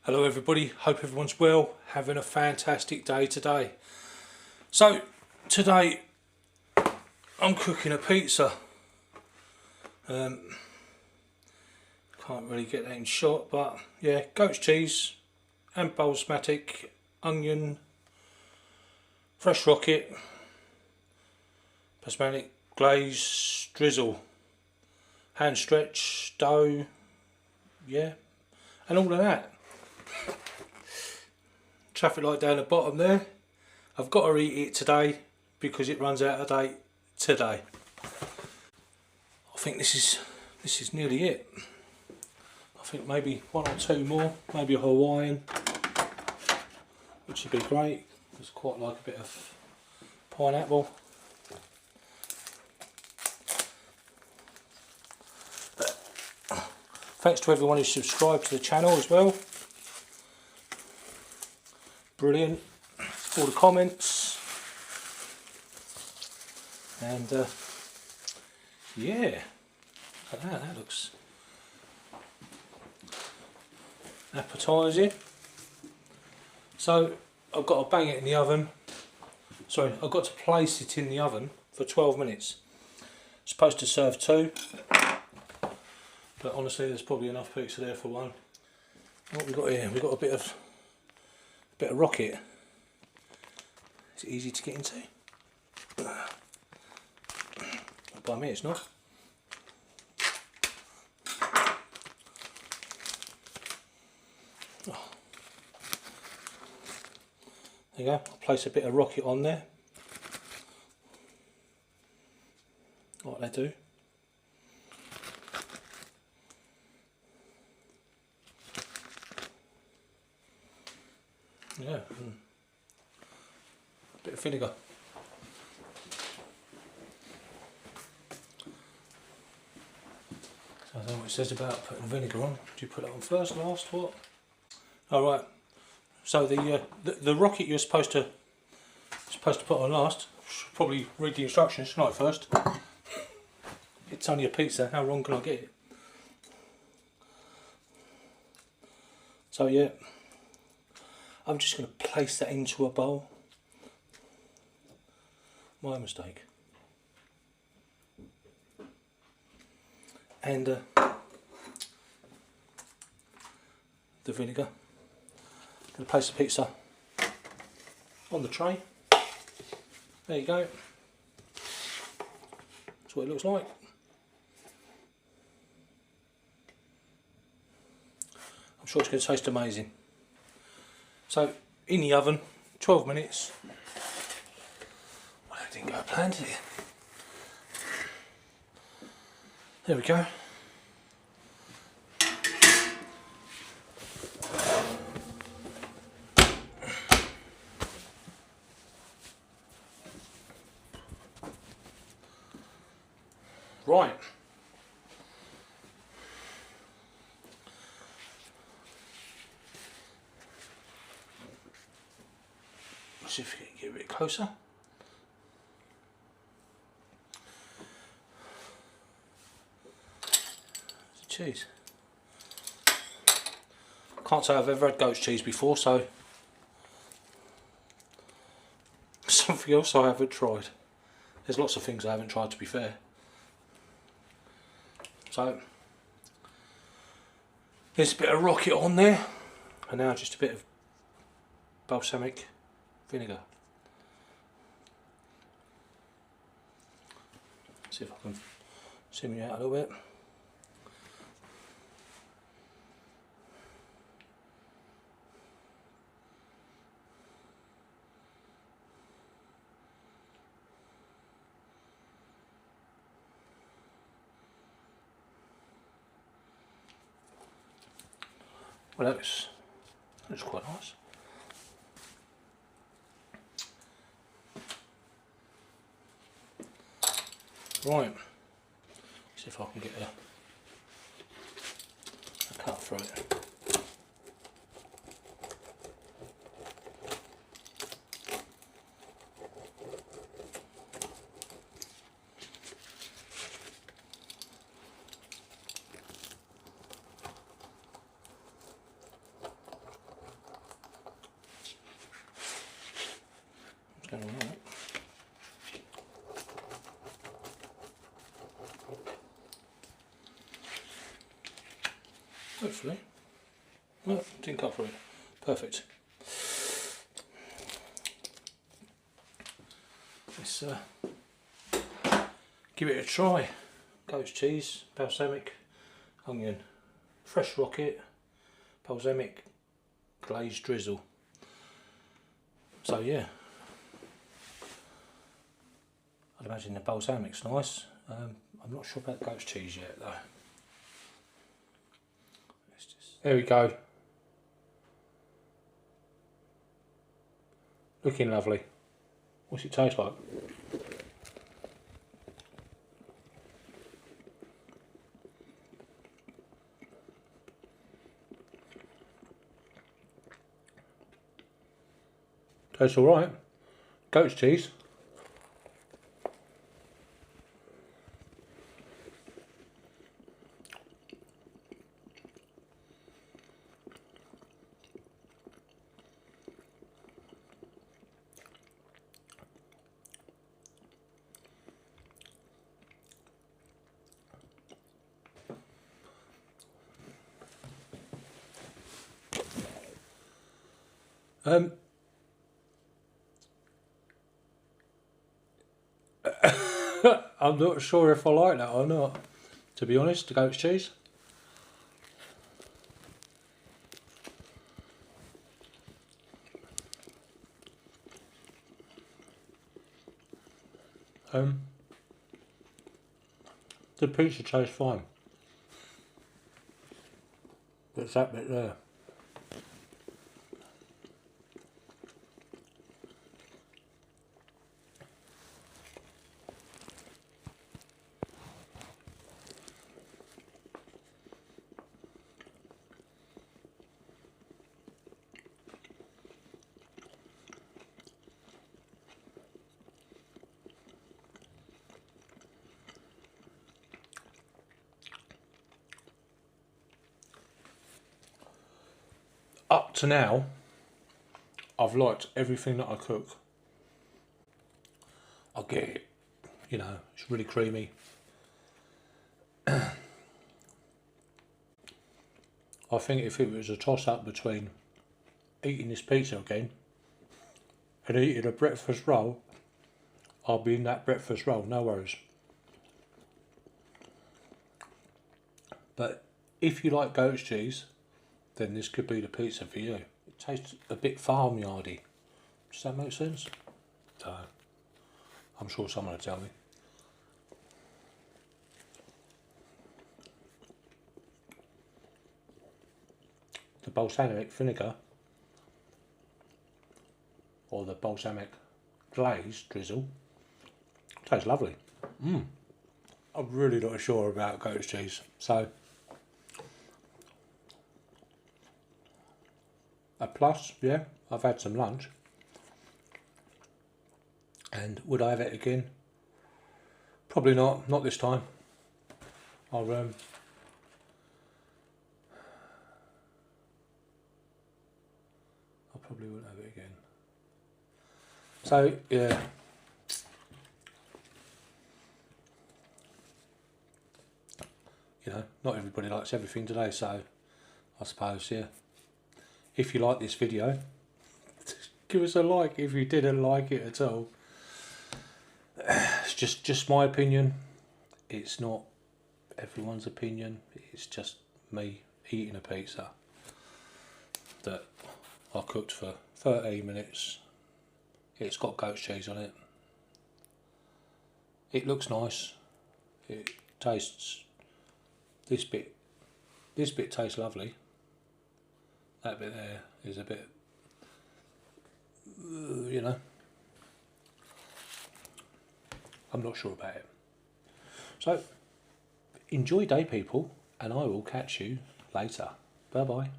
Hello everybody, hope everyone's well, having a fantastic day today. So today I'm cooking a pizza. Can't really get that in shot, but yeah, goat's cheese and balsamic, onion, fresh rocket, basmanic, glaze, drizzle, hand stretch, dough, yeah, and all of that. Traffic light down the bottom there. I've got to eat it today because it runs out of date today. I think this is nearly it. I think maybe one or two more, maybe a Hawaiian, which would be great. It's quite like a bit of pineapple. But thanks to everyone who subscribed to the channel as well. Brilliant. All the comments. And yeah, look at that, that looks appetising. So I've got to bang it in the oven. Sorry, I've got to place it in the oven for 12 minutes. Supposed to serve 2, but honestly there's probably enough pizza there for 1. What we got here? We've got a bit of rocket. Is it easy to get into? By me it's not. Oh. There you go, I'll place a bit of rocket on there. Like they do. Yeah, a bit of vinegar. So I don't know what it says about putting vinegar on. Do you put it on first, last, what? Alright, so the rocket you're supposed to put on last. Should probably read the instructions tonight first. It's only a pizza, how wrong can I get it? So yeah, I'm just going to place that into a bowl. My mistake. And the vinegar. I'm going to place the pizza on the tray. There you go. That's what it looks like. I'm sure it's going to taste amazing. So, in the oven, 12 minutes. Well, that didn't go to plan, did it? There we go. Right. Let's see if we can get a bit closer. It's cheese. Can't say I've ever had goat's cheese before, so something else I haven't tried. There's lots of things I haven't tried, to be fair. So there's a bit of rocket on there, and now just a bit of balsamic vinegar. See if I can zoom you out a little bit. Well, that's quite nice. Right, see if I can get a cut through it. Going all right. Hopefully. Well, didn't cut through it. Perfect. Let's give it a try. Goat's cheese, balsamic, onion, fresh rocket, balsamic, glazed drizzle. So yeah, I'd imagine the balsamic's nice. I'm not sure about goat's cheese yet though. There we go. Looking lovely. What's it taste like? Tastes alright. Goat's cheese. I'm not sure if I like that or not, to be honest, the goat's cheese. The pizza tastes fine. But it's that bit there. Up to now, I've liked everything that I cook. I get it, you know, it's really creamy. I think if it was a toss up between eating this pizza again and eating a breakfast roll, I'll be in that breakfast roll, no worries. But if you like goat's cheese, then this could be the pizza for you. It tastes a bit farmyardy. Does that make sense? So, I'm sure someone will tell me. The balsamic vinegar, or the balsamic glaze drizzle, tastes lovely. I'm really not sure about goat's cheese, so a plus, yeah. I've had some lunch, and would I have it again? Probably not. Not this time. I probably wouldn't have it again. So yeah. You know, not everybody likes everything today, so I suppose, yeah. If you like this video, give us a like if you didn't like it at all. It's just my opinion. It's not everyone's opinion. It's just me eating a pizza that I cooked for 13 minutes. It's got goat's cheese on it. It looks nice. It tastes, this bit tastes lovely. That bit there is a bit, you know, I'm not sure about it. So, enjoy day, people, and I will catch you later. Bye bye.